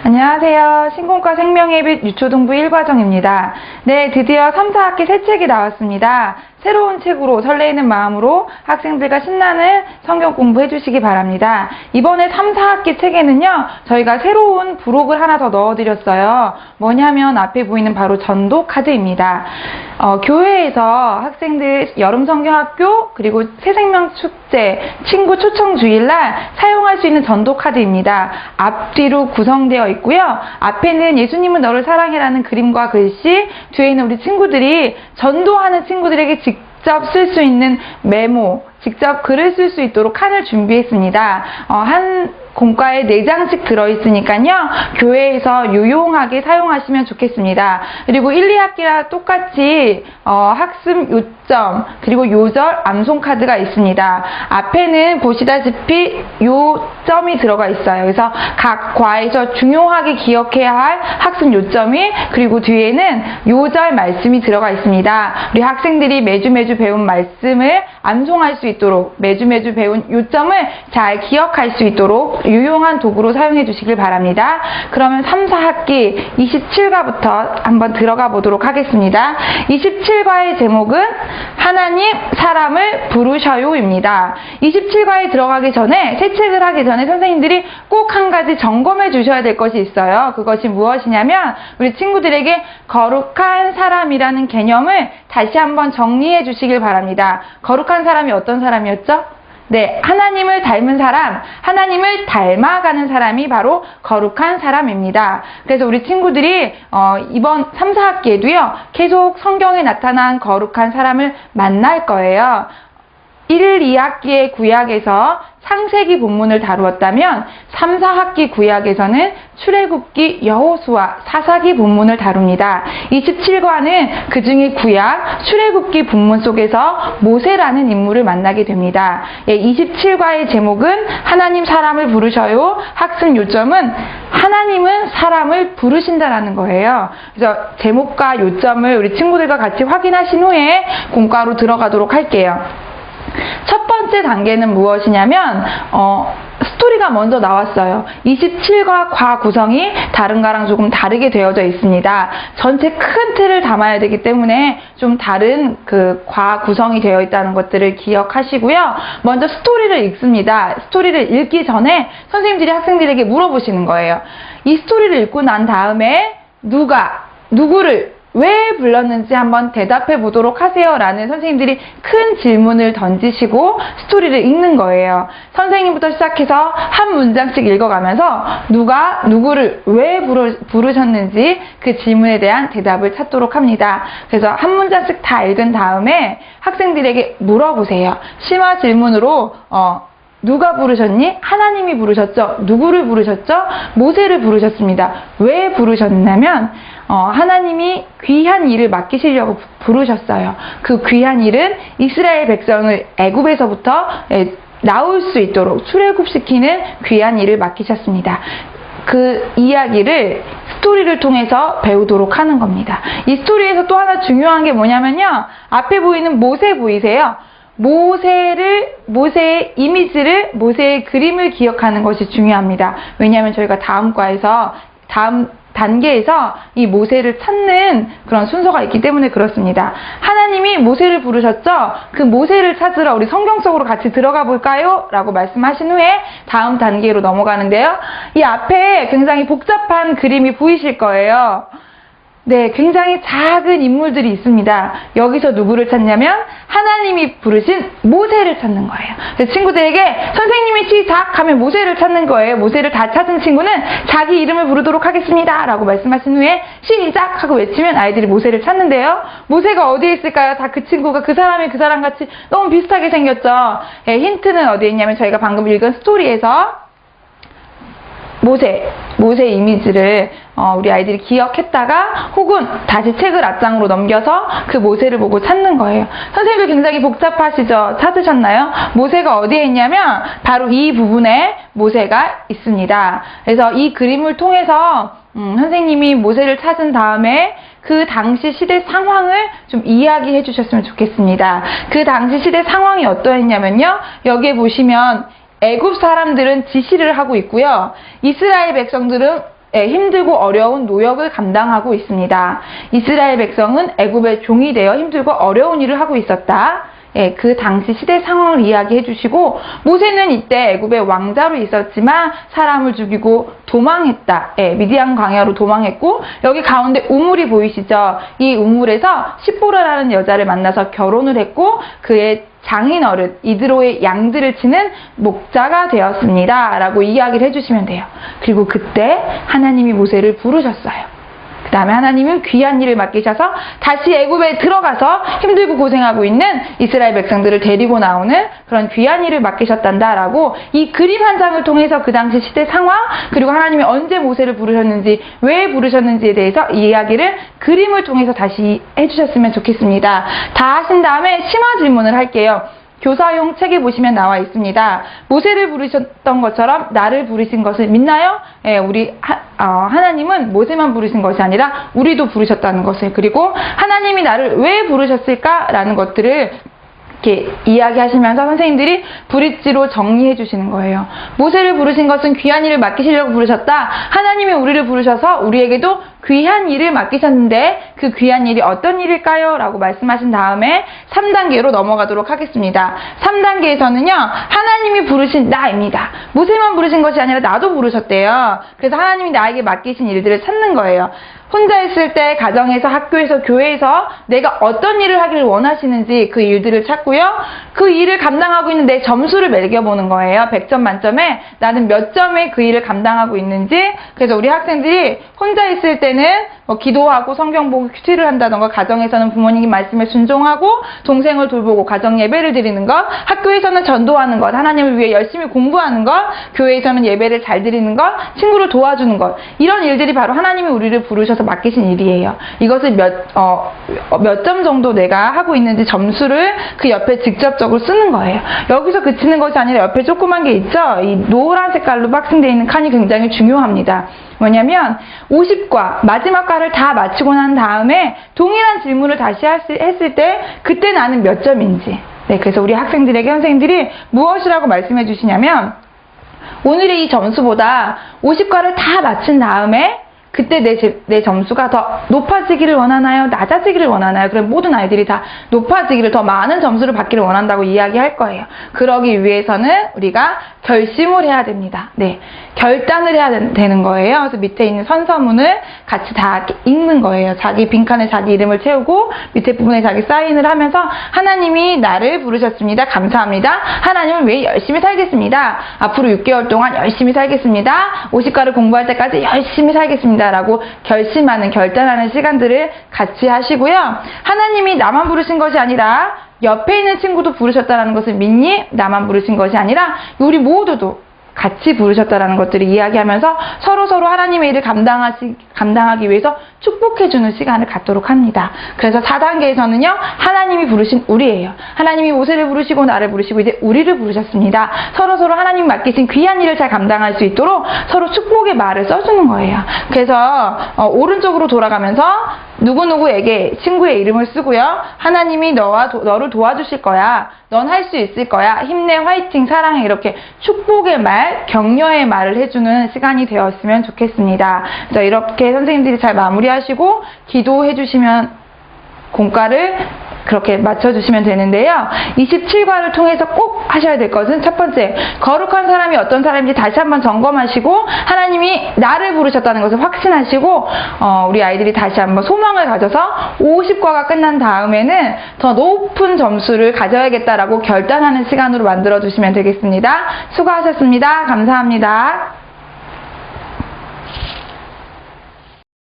안녕하세요. 신공과 생명의 빛 유초등부 1과정입니다. 네, 드디어 3, 4학기 새 책이 나왔습니다. 새로운 책으로 설레이는 마음으로 학생들과 신나는 성경 공부해 주시기 바랍니다. 이번에 3, 4학기 책에는요, 저희가 새로운 부록을 하나 더 넣어드렸어요. 뭐냐면 앞에 보이는 바로 전도 카드입니다. 교회에서 학생들 여름 성경학교 그리고 새생명 축제, 친구 초청 주일날 사용할 수 있는 전도 카드입니다. 앞뒤로 구성되어 있고요. 앞에는 예수님은 너를 사랑해라는 그림과 글씨, 뒤에는 우리 친구들이 전도하는 친구들에게 직접 쓸 수 있는 메모, 직접 글을 쓸 수 있도록 칸을 준비했습니다. 한 공과에 4장씩 들어있으니까요. 교회에서 유용하게 사용하시면 좋겠습니다. 그리고 1, 2학기랑 똑같이 학습 요점 그리고 요절 암송 카드가 있습니다. 앞에는 보시다시피 요점이 들어가 있어요. 그래서 각 과에서 중요하게 기억해야 할 학습 요점이 그리고 뒤에는 요절 말씀이 들어가 있습니다. 우리 학생들이 매주 배운 말씀을 암송할 수 있도록 매주 배운 요점을 잘 기억할 수 있도록 유용한 도구로 사용해 주시길 바랍니다. 그러면 3, 4학기 27과부터 한번 들어가 보도록 하겠습니다. 27과의 제목은 하나님 사람을 부르셔요입니다. 27과에 들어가기 전에 새 책을 하기 전에 선생님들이 꼭 한 가지 점검해 주셔야 될 것이 있어요. 그것이 무엇이냐면 우리 친구들에게 거룩한 사람이라는 개념을 다시 한번 정리해 주시길 바랍니다. 거룩한 사람이 어떤 사람이었죠? 네, 하나님을 닮은 사람, 하나님을 닮아가는 사람이 바로 거룩한 사람입니다. 그래서 우리 친구들이 이번 3, 4학기에도요, 계속 성경에 나타난 거룩한 사람을 만날 거예요. 1, 2학기의 구약에서 창세기 본문을 다루었다면 3, 4학기 구약에서는 출애굽기, 여호수아, 사사기 본문을 다룹니다. 27과는 그 중에 구약, 출애굽기 본문 속에서 모세라는 인물을 만나게 됩니다. 27과의 제목은 하나님 사람을 부르셔요. 학습 요점은 하나님은 사람을 부르신다라는 거예요. 그래서 제목과 요점을 우리 친구들과 같이 확인하신 후에 공과로 들어가도록 할게요. 첫 번째 단계는 무엇이냐면 스토리가 먼저 나왔어요. 27과 과 구성이 다른가랑 조금 다르게 되어져 있습니다. 전체 큰 틀을 담아야 되기 때문에 좀 다른 그 과 구성이 되어 있다는 것들을 기억하시고요. 먼저 스토리를 읽습니다. 스토리를 읽기 전에 선생님들이 학생들에게 물어보시는 거예요. 이 스토리를 읽고 난 다음에 누구를 왜 불렀는지 한번 대답해 보도록 하세요 라는 선생님들이 큰 질문을 던지시고 스토리를 읽는 거예요. 선생님부터 시작해서 한 문장씩 읽어가면서 누가 누구를 왜 부르셨는지 그 질문에 대한 대답을 찾도록 합니다. 그래서 한 문장씩 다 읽은 다음에 학생들에게 물어보세요. 심화 질문으로 누가 부르셨니? 하나님이 부르셨죠? 누구를 부르셨죠? 모세를 부르셨습니다. 왜 부르셨냐면 하나님이 귀한 일을 맡기시려고 부르셨어요. 그 귀한 일은 이스라엘 백성을 애굽에서부터 나올 수 있도록 출애굽시키는 귀한 일을 맡기셨습니다. 그 이야기를 스토리를 통해서 배우도록 하는 겁니다. 이 스토리에서 또 하나 중요한 게 뭐냐면요. 앞에 보이는 모세 보이세요? 모세의 이미지를, 모세의 그림을 기억하는 것이 중요합니다. 왜냐하면 저희가 다음 단계에서 이 모세를 찾는 그런 순서가 있기 때문에 그렇습니다. 하나님이 모세를 부르셨죠? 그 모세를 찾으러 우리 성경 속으로 같이 들어가 볼까요? 라고 말씀하신 후에 다음 단계로 넘어가는데요. 이 앞에 굉장히 복잡한 그림이 보이실 거예요. 네, 굉장히 작은 인물들이 있습니다. 여기서 누구를 찾냐면 하나님이 부르신 모세를 찾는 거예요. 그래서 친구들에게 선생님이 시작하면 모세를 찾는 거예요. 모세를 다 찾은 친구는 자기 이름을 부르도록 하겠습니다 라고 말씀하신 후에 시작 하고 외치면 아이들이 모세를 찾는데요. 모세가 어디에 있을까요? 다 그 친구가 그 사람이 그 사람 같이 너무 비슷하게 생겼죠. 네, 힌트는 어디에 있냐면 저희가 방금 읽은 스토리에서 모세 이미지를 우리 아이들이 기억했다가 혹은 다시 책을 앞장으로 넘겨서 그 모세를 보고 찾는 거예요. 선생님들 굉장히 복잡하시죠? 찾으셨나요? 모세가 어디에 있냐면 바로 이 부분에 모세가 있습니다. 그래서 이 그림을 통해서 선생님이 모세를 찾은 다음에 그 당시 시대 상황을 좀 이야기해 주셨으면 좋겠습니다. 그 당시 시대 상황이 어떠했냐면요. 여기에 보시면 애굽 사람들은 지시를 하고 있고요. 이스라엘 백성들은 힘들고 어려운 노역을 감당하고 있습니다. 이스라엘 백성은 애굽의 종이 되어 힘들고 어려운 일을 하고 있었다. 그 당시 시대 상황을 이야기해 주시고, 모세는 이때 애굽의 왕자로 있었지만 사람을 죽이고 도망했다. 미디안 광야로 도망했고, 여기 가운데 우물이 보이시죠? 이 우물에서 시보라라는 여자를 만나서 결혼을 했고, 그의 장인어른 이드로의 양들을 치는 목자가 되었습니다. 라고 이야기를 해주시면 돼요. 그리고 그때 하나님이 모세를 부르셨어요. 그 다음에 하나님은 귀한 일을 맡기셔서 다시 애굽에 들어가서 힘들고 고생하고 있는 이스라엘 백성들을 데리고 나오는 그런 귀한 일을 맡기셨단다라고, 이 그림 한 장을 통해서 그 당시 시대 상황, 그리고 하나님이 언제 모세를 부르셨는지, 왜 부르셨는지에 대해서 이 이야기를 그림을 통해서 다시 해주셨으면 좋겠습니다. 다 하신 다음에 심화 질문을 할게요. 교사용 책에 보시면 나와 있습니다. 모세를 부르셨던 것처럼 나를 부르신 것을 믿나요? 우리 하나님은 모세만 부르신 것이 아니라 우리도 부르셨다는 것을, 그리고 하나님이 나를 왜 부르셨을까라는 것들을 이렇게 이야기하시면서 선생님들이 브릿지로 정리해 주시는 거예요. 모세를 부르신 것은 귀한 일을 맡기시려고 부르셨다. 하나님이 우리를 부르셔서 우리에게도 귀한 일을 맡기셨는데 그 귀한 일이 어떤 일일까요? 라고 말씀하신 다음에 3단계로 넘어가도록 하겠습니다. 3단계에서는요, 하나님이 부르신 나입니다. 모세만 부르신 것이 아니라 나도 부르셨대요. 그래서 하나님이 나에게 맡기신 일들을 찾는 거예요. 혼자 있을 때 가정에서, 학교에서, 교회에서 내가 어떤 일을 하기를 원하시는지 그 일들을 찾고요. 그 일을 감당하고 있는 내 점수를 매겨보는 거예요. 100점 만점에 나는 몇 점의 그 일을 감당하고 있는지. 그래서 우리 학생들이 혼자 있을 때는 기도하고 성경 보고 큐티를 한다던가, 가정에서는 부모님 말씀에 순종하고 동생을 돌보고 가정 예배를 드리는 것, 학교에서는 전도하는 것, 하나님을 위해 열심히 공부하는 것, 교회에서는 예배를 잘 드리는 것, 친구를 도와주는 것, 이런 일들이 바로 하나님이 우리를 부르셔서 맡기신 일이에요. 이것을 몇 점 정도 내가 하고 있는지 점수를 그 옆에 직접적으로 쓰는 거예요. 여기서 그치는 것이 아니라 옆에 조그만 게 있죠? 이 노란 색깔로 박싱되어 있는 칸이 굉장히 중요합니다. 뭐냐면 50과 마지막 과를 다 마치고 난 다음에 동일한 질문을 다시 했을 때 그때 나는 몇 점인지. 그래서 우리 학생들에게 선생님들이 무엇이라고 말씀해 주시냐면, 오늘의 이 점수보다 50과를 다 마친 다음에 그때 내 점수가 더 높아지기를 원하나요? 낮아지기를 원하나요? 그럼 모든 아이들이 다 높아지기를, 더 많은 점수를 받기를 원한다고 이야기할 거예요. 그러기 위해서는 우리가 결심을 해야 됩니다. 결단을 해야 되는 거예요. 그래서 밑에 있는 선서문을 같이 다 읽는 거예요. 자기 빈칸에 자기 이름을 채우고 밑에 부분에 자기 사인을 하면서, 하나님이 나를 부르셨습니다. 감사합니다. 하나님을 위해 열심히 살겠습니다. 앞으로 6개월 동안 열심히 살겠습니다. 50과를 공부할 때까지 열심히 살겠습니다. 라고 결심하는, 결단하는 시간들을 같이 하시고요. 하나님이 나만 부르신 것이 아니라 옆에 있는 친구도 부르셨다는 것을 믿니? 나만 부르신 것이 아니라 우리 모두도 같이 부르셨다라는 것들을 이야기하면서 서로서로 하나님의 일을 감당하기 위해서 축복해주는 시간을 갖도록 합니다. 그래서 4단계에서는요, 하나님이 부르신 우리예요. 하나님이 모세를 부르시고 나를 부르시고 이제 우리를 부르셨습니다. 서로서로 하나님 맡기신 귀한 일을 잘 감당할 수 있도록 서로 축복의 말을 써주는 거예요. 그래서 오른쪽으로 돌아가면서 누구누구에게 친구의 이름을 쓰고요. 하나님이 너를 도와주실 거야. 넌 할 수 있을 거야. 힘내, 화이팅, 사랑해. 이렇게 축복의 말, 격려의 말을 해주는 시간이 되었으면 좋겠습니다. 그래서 이렇게 선생님들이 잘 마무리하시고 기도해 주시면 공과를 그렇게 맞춰주시면 되는데요. 27과를 통해서 꼭 하셔야 될 것은, 첫 번째, 거룩한 사람이 어떤 사람인지 다시 한번 점검하시고 하나님이 나를 부르셨다는 것을 확신하시고, 우리 아이들이 다시 한번 소망을 가져서 50과가 끝난 다음에는 더 높은 점수를 가져야겠다라고 결단하는 시간으로 만들어 주시면 되겠습니다. 수고하셨습니다. 감사합니다.